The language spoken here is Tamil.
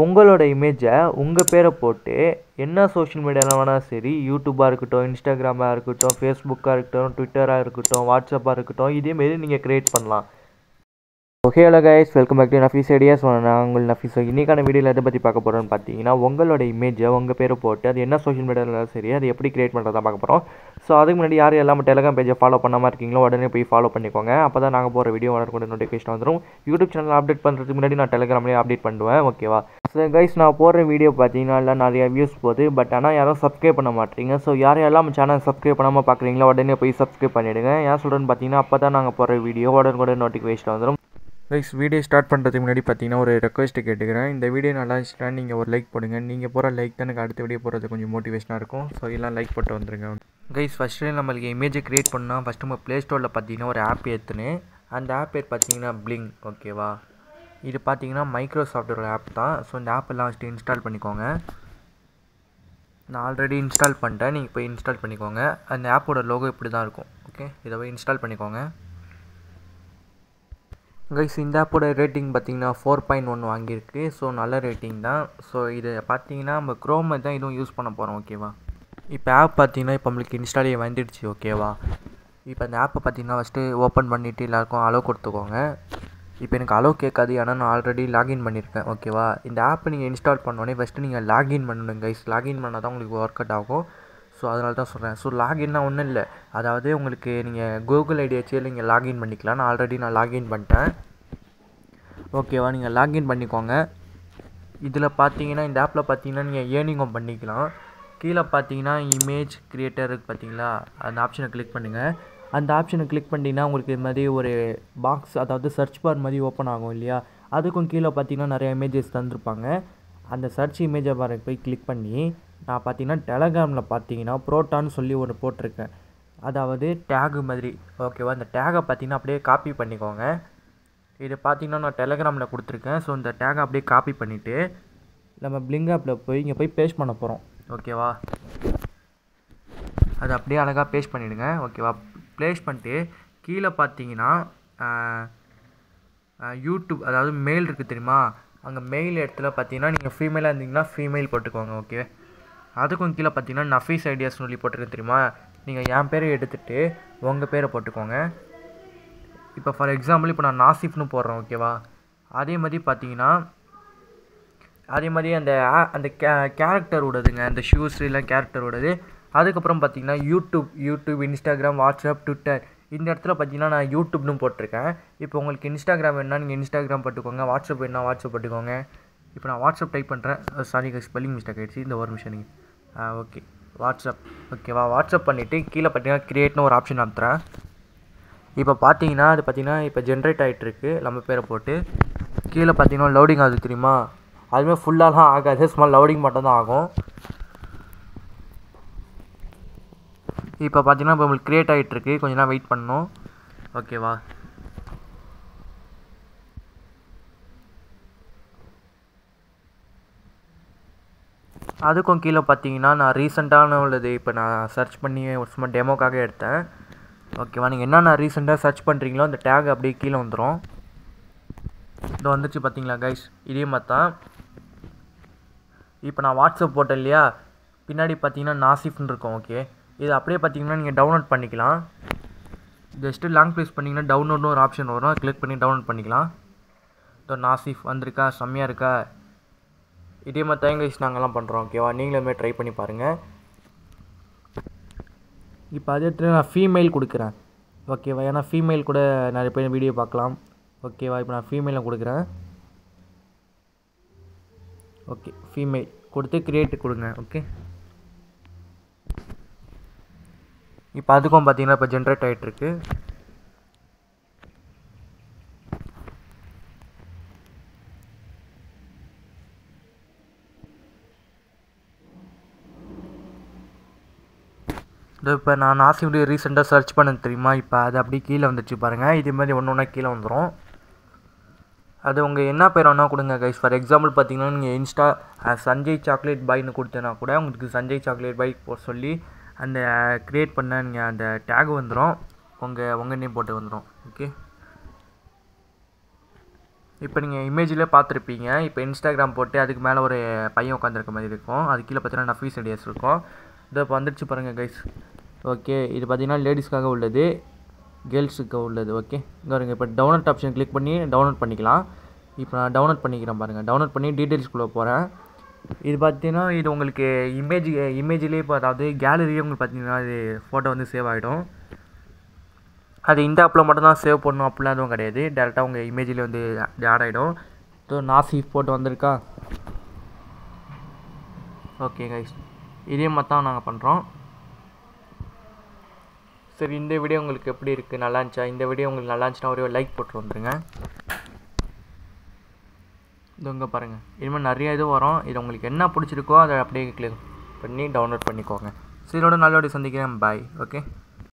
உங்களோட இமேஜை உங்கள் பேரை போட்டு என்ன சோஷியல் மீடியாவில் வேணால் சரி, யூடியூப்பாக இருக்கட்டும், இன்ஸ்டாகிராமாக இருக்கட்டும், ஃபேஸ்புக்காக இருக்கட்டும், ட்விட்டராக இருக்கட்டும், வாட்ஸ்அப்பாக இருக்கட்டும், இதேமாரி நீங்கள் க்ரியேட் பண்ணலாம். Okay hello guys, welcome back to Nafees ideas. நான் உங்கள் நஃபீஸ். இன்றைக்கான வீடியோவில் எதை பற்றி பார்க்க போகிறோன்னு பார்த்தீங்கன்னா, உங்களோட இமேஜை உங்கள் பேரை போட்டு அது என்ன சோஷியல் மீடியாவில் சரி அது எப்படி க்ரியேட் பண்ணுறதா பார்க்க போகிறோம். ஸோ அதுக்கு முன்னாடி யார் எல்லாம் டெலிகிராம் பேஜை ஃபாலோ பண்ணாமல் இருக்கீங்களோ உடனே போய் ஃபாலோ பண்ணிக்கோங்க. அப்போ தான் நாங்கள் போகிற வீடியோ உடனே நோட்டிஃபிகேஷன் வந்துடும். யூடியூப் சேனல் அப்டேட் பண்ணுறதுக்கு முன்னாடி நான் டெலிகிராம்லேயே அப்டேட் பண்ணுவேன். ஓகேவா? ஸோ கைஸ், நான் போடுற வீடியோ பார்த்தீங்கன்னா எல்லாம் நிறைய வியூஸ் போகுது. பட் ஆனால் யாரும் சப்ஸ்கிரைப் பண்ண மாட்டீங்க. ஸோ யாரெல்லாம் சேனல் சப்ஸ்கிரைப் பண்ணாமல் பார்க்குறீங்களோ உடனே போய் சப்ஸ்கிரைப் பண்ணிவிடுங்க. ஏன் சொல்கிறேன்னு பார்த்தீங்கன்னா, அப்போ தான் நாங்கள் போகிற வீடியோ உடனே நோட்டிஃபிகேஷன் வந்துடும். கைஸ், வீடியோ ஸ்டார்ட் பண்ணுறதுக்கு முன்னாடி பார்த்தீங்கன்னா ஒரு ரெக்வஸ்ட்டு கேட்டுக்கிறேன். இந்த வீடியோ நல்லா இருந்துச்சுன்னா நீங்கள் ஒரு லைக் போடுங்க. நீங்கள் போகிற லைக் தான் எனக்கு அடுத்த வீடியோ போகிறது கொஞ்சம் மோட்டிவேஷனாக இருக்கும். ஸோ எல்லாம் லைக் போட்டு வந்துருங்க. கைஸ், ஃபஸ்ட்டு நம்மளுக்கு இமேஜை க்ரியேட் பண்ணால் ஃபஸ்ட்டு நம்ம ப்ளே ஸ்டோரில் பார்த்தீங்கன்னா ஒரு ஆப் ஏற்றுன்னு. அந்த ஆப் பேர் பார்த்தீங்கன்னா பிளிங். ஓகேவா? இது பார்த்தீங்கன்னா மைக்ரோசாஃப்டோட ஆப் தான். ஸோ இந்த ஆப் எல்லாம் ஃபஸ்ட்டு இன்ஸ்டால் பண்ணிக்கோங்க. நான் ஆல்ரெடி இன்ஸ்டால் பண்ணிட்டேன். நீங்கள் போய் இன்ஸ்டால் பண்ணிக்கோங்க. அந்த ஆப்போட லோகோ இப்படி தான் இருக்கும். ஓகே, இதை போய் இன்ஸ்டால் பண்ணிக்கோங்க. கைஸ், இந்த ஆப்போட ரேட்டிங் பார்த்தீங்கன்னா 4.1 வாங்கியிருக்கு. ஸோ நல்ல ரேட்டிங் தான். ஸோ இதை பார்த்தீங்கன்னா நம்ம க்ரோம் தான் இதுவும் யூஸ் பண்ண போகிறோம். ஓகேவா? இப்போ ஆப் பார்த்தீங்கன்னா இப்போ நம்மளுக்கு இன்ஸ்டாலே வந்துடுச்சு. ஓகேவா? இப்போ அந்த ஆப்பை பார்த்தீங்கன்னா ஃபஸ்ட்டு ஓப்பன் பண்ணிவிட்டு எல்லாருக்கும் அலோவ் கொடுத்துக்கோங்க. இப்போ எனக்கு அலோவ் கேட்காது, ஆனால் நான் ஆல்ரெடி லாகின் பண்ணியிருக்கேன். ஓகேவா? இந்த ஆப்பை நீங்கள் இன்ஸ்டால் பண்ணோடனே ஃபஸ்ட்டு நீங்கள் லாகின் பண்ணணும் கைஸ். லாகின் பண்ணால் தான் உங்களுக்கு ஒர்க் அவுட் ஆகும். ஸோ அதனால தான் சொல்கிறேன். ஸோ லாகின்னா ஒன்றும் இல்லை, அதாவது உங்களுக்கு நீங்கள் கூகுள் ஐடி வச்சு நீங்கள் லாகின் பண்ணிக்கலாம். நான் லாகின் பண்ணிட்டேன். ஓகேவா? நீங்கள் லாகின் பண்ணிக்கோங்க. இதில் பார்த்தீங்கன்னா இந்த ஆப்பில் பார்த்தீங்கன்னா நீங்கள் ஏர்னிங்கும் பண்ணிக்கலாம். கீழே பார்த்தீங்கன்னா இமேஜ் க்ரியேட்டருக்கு பார்த்தீங்களா, அந்த ஆப்ஷனை கிளிக் பண்ணுங்கள். அந்த ஆப்ஷனை கிளிக் பண்ணிங்கன்னா உங்களுக்கு இது மாதிரி ஒரு பாக்ஸ், அதாவது சர்ச் பார் மாதிரி ஓப்பன் ஆகும் இல்லையா? அதுக்கும் கீழே பார்த்தீங்கன்னா நிறைய இமேஜஸ் தந்துருப்பாங்க. அந்த சர்ச் இமேஜை பாருங்க போய் கிளிக் பண்ணி, நான் பார்த்தீங்கன்னா டெலகிராமில் பார்த்தீங்கன்னா ப்ரோட்டான்னு சொல்லி ஒன்று போட்டிருக்கேன். அதாவது டேகு மாதிரி. ஓகேவா? அந்த டேகை பார்த்தீங்கன்னா அப்படியே காப்பி பண்ணிக்கோங்க. இது பார்த்தீங்கன்னா நான் டெலகிராமில் கொடுத்துருக்கேன். ஸோ இந்த டேகை அப்படியே காப்பி பண்ணிவிட்டு நம்ம பிளிங் ஆப்பில் போய் இங்கே போய் பேஸ்ட் பண்ண போகிறோம். ஓகேவா? அது அப்படியே அழகாக பேஸ்ட் பண்ணிவிடுங்க. ஓகேவா? பேஸ்ட் பண்ணிட்டு கீழே பார்த்தீங்கன்னா யூடியூப், அதாவது மெயில் இருக்குது தெரியுமா? அங்கே மெயில் இடத்துல பார்த்தீங்கன்னா நீங்கள் ஃபீமேலாக இருந்தீங்கன்னா ஃபீமேல் போட்டுக்கோங்க. ஓகே, அதுக்கும் கீழே பார்த்தீங்கன்னா நஃபீஸ் ஐடியாஸ் சொல்லி போட்டுருக்கு தெரியுமா? நீங்கள் என் பேரை எடுத்துகிட்டு உங்கள் பேரை போட்டுக்கோங்க. இப்போ ஃபார் எக்ஸாம்பிள் இப்போ நான் நாசிஃப்னு போடுறேன். ஓகேவா? அதே மாதிரி பார்த்தீங்கன்னா அந்த கேரக்டர் விடுதுங்க, அந்த ஷூஸ் இல்லை கேரக்டர் விடுது. அதுக்கப்புறம் பார்த்தீங்கன்னா யூடியூப், இன்ஸ்டாகிராம், வாட்ஸ்அப், ட்விட்டர், இந்த இடத்துல பார்த்தீங்கன்னா நான் யூடியூப்னு போட்டிருக்கேன். இப்போ உங்களுக்கு இன்ஸ்டாகிராம் வேணால் நீங்கள் இன்ஸ்டாகிராம் போட்டுக்கோங்க, வாட்ஸ்அப் வேணால் வாட்ஸ்அப் போட்டுக்கோங்க. இப்போ நான் வாட்ஸ்அப் டைப் பண்ணுறேன். சாரி, ஸ்பெல்லிங் மிஸ்டேக் ஆகிடுச்சு. இந்த ஒரு நிமிஷம் நீங்கள் ஓகே வாட்ஸ்அப். ஓகேவா? வாட்ஸ்அப் பண்ணிவிட்டு கீழே பார்த்தீங்கன்னா க்ரியேட்னு ஒரு ஆப்ஷன் அனுப்புகிறேன். இப்போ பார்த்தீங்கன்னா அது பார்த்தீங்கன்னா இப்போ ஜென்ரேட் ஆகிட்டுருக்கு நம்ம பேரை போட்டு. கீழே பார்த்தீங்கன்னா லோடிங் ஆகுது தெரியுமா? அதுமாதிரி ஃபுல்லாலாம் ஆகாது, சும்மா லோடிங் மட்டும் தான் ஆகும். இப்போ பார்த்தீங்கன்னா இப்போ உங்களுக்கு க்ரியேட் ஆகிட்டுருக்கு. கொஞ்சம் நேரம் வெயிட் பண்ணணும். ஓகேவா? அதுக்கும் கீழே பார்த்தீங்கன்னா நான் ரீசெண்டான உள்ளது இப்போ நான் சர்ச் பண்ணி சும்மா டெமோக்காக எடுத்தேன். ஓகேவா? நீங்கள் என்னென்ன ரீசெண்டாக சர்ச் பண்ணுறீங்களோ அந்த டேக் அப்படியே கீழே வந்துடும். இது வந்துச்சு பார்த்தீங்களா கைஸ்? இதே மாதிரி தான். இப்போ நான் வாட்ஸ்அப் போட்டேன் இல்லையா, பின்னாடி பார்த்தீங்கன்னா நாசிஃப்னு இருக்கும். ஓகே, இது அப்படியே பார்த்தீங்கன்னா நீங்கள் டவுன்லோட் பண்ணிக்கலாம். ஜஸ்ட்டு லாங் ப்ரெஸ் பண்ணிங்கன்னா டவுன்லோட்னு ஒரு ஆப்ஷன் வரும். கிளிக் பண்ணி டவுன்லோட் பண்ணிக்கலாம். இதோ நாசிஃப் வந்திருக்கா? செம்மையாக இருக்கா? இதே மாதிரி தான் கைஸ் நாங்கள்லாம் பண்ணுறோம். ஓகேவா? நீங்களுமே ட்ரை பண்ணி பாருங்கள். இப்போ அதே இடத்துல நான் ஃபீமேல் கொடுக்குறேன். ஓகேவா? ஏன்னா ஃபீமேல் கூட நிறைய பேர் வீடியோ பார்க்கலாம். ஓகேவா? இப்போ நான் ஃபீமேலில் கொடுக்குறேன். ஓகே, ஃபீமேல் கொடுத்து க்ரியேட் கொடுங்க. ஓகே, இப்போ அதுக்கும் பார்த்தீங்கன்னா இப்போ ஜென்ரேட் ஆகிட்டுருக்கு. இப்போ நான் நாசிஃப் ரீசெண்டாக சர்ச் பண்ணது தெரியுமா? இப்போ அது அப்படியே கீழே வந்துச்சு பாருங்கள். இதே மாதிரி ஒன்று ஒன்றா கீழே வந்துடும். அது உங்கள் என்ன பேர் வேணால் கொடுங்க கைஸ். ஃபார் எக்ஸாம்பிள் பார்த்தீங்கன்னா நீங்கள் சஞ்சய் சாக்லேட் பாய்னு கொடுத்தேன்னா கூட உங்களுக்கு சஞ்சய் சாக்லேட் பாய் சொல்லி அந்த க்ரியேட் பண்ண நீங்கள் அந்த டேக் வந்துடும். உங்கள் நேம் போட்டு வந்துடும். ஓகே, இப்போ நீங்கள் இமேஜில் பார்த்துருப்பீங்க. இப்போ இன்ஸ்டாகிராம் போட்டு அதுக்கு மேலே ஒரு பையன் உட்காந்துருக்க மாதிரி இருக்கும். அது கீழே பார்த்தீங்கன்னா நஃபீஸ் ஐடியாஸ் இருக்கும். இதோ இப்போ வந்துடுச்சு பாருங்கள் கைஸ். ஓகே, இது பார்த்தீங்கன்னா லேடிஸ்க்காக உள்ளது, கேர்ள்ஸுக்கு உள்ளது. ஓகே, இங்கே வருங்க. இப்போ டவுன்லோட் ஆப்ஷன் கிளிக் பண்ணி டவுன்லோட் பண்ணிக்கலாம். இப்போ நான் டவுன்லோட் பண்ணிக்கிறேன் பாருங்கள். டவுன்லோட் பண்ணி டீட்டெயில்ஸ்குள்ளே போகிறேன். இது பார்த்தீங்கன்னா இது உங்களுக்கு இமேஜ்லேயே இப்போ அதாவது கேலரியே உங்களுக்கு பார்த்தீங்கன்னா இது ஃபோட்டோ வந்து சேவ் ஆகிடும். அது இந்த ஆப்பில் மட்டும்தான் சேவ் பண்ணணும் அப்படிலாம் எதுவும் கிடையாது. டேரெக்டாக உங்கள் இமேஜில் வந்து ஆட் ஆகிடும். ஸோ நாசிஃப் போட்டு வந்திருக்கா. ஓகே கைஸ், இதே மாதிரி தான் நாங்கள் பண்ணுறோம். சரி, இந்த வீடியோ உங்களுக்கு எப்படி இருக்குது, நல்லா இருந்துச்சா? இந்த வீடியோ உங்களுக்கு நல்லா இருந்துச்சுன்னா ஒரே லைக் போட்டு வந்துருங்க. இது இங்கே பாருங்கள், இனிமேல் நிறைய இது வரும். இது உங்களுக்கு என்ன பிடிச்சிருக்கோ அதை அப்படியே கிளிக் பண்ணி டவுன்லோட் பண்ணிக்கோங்க. சரி, இதோட நல்ல வீடியோ சந்திக்கிறேன். பாய். ஓகே.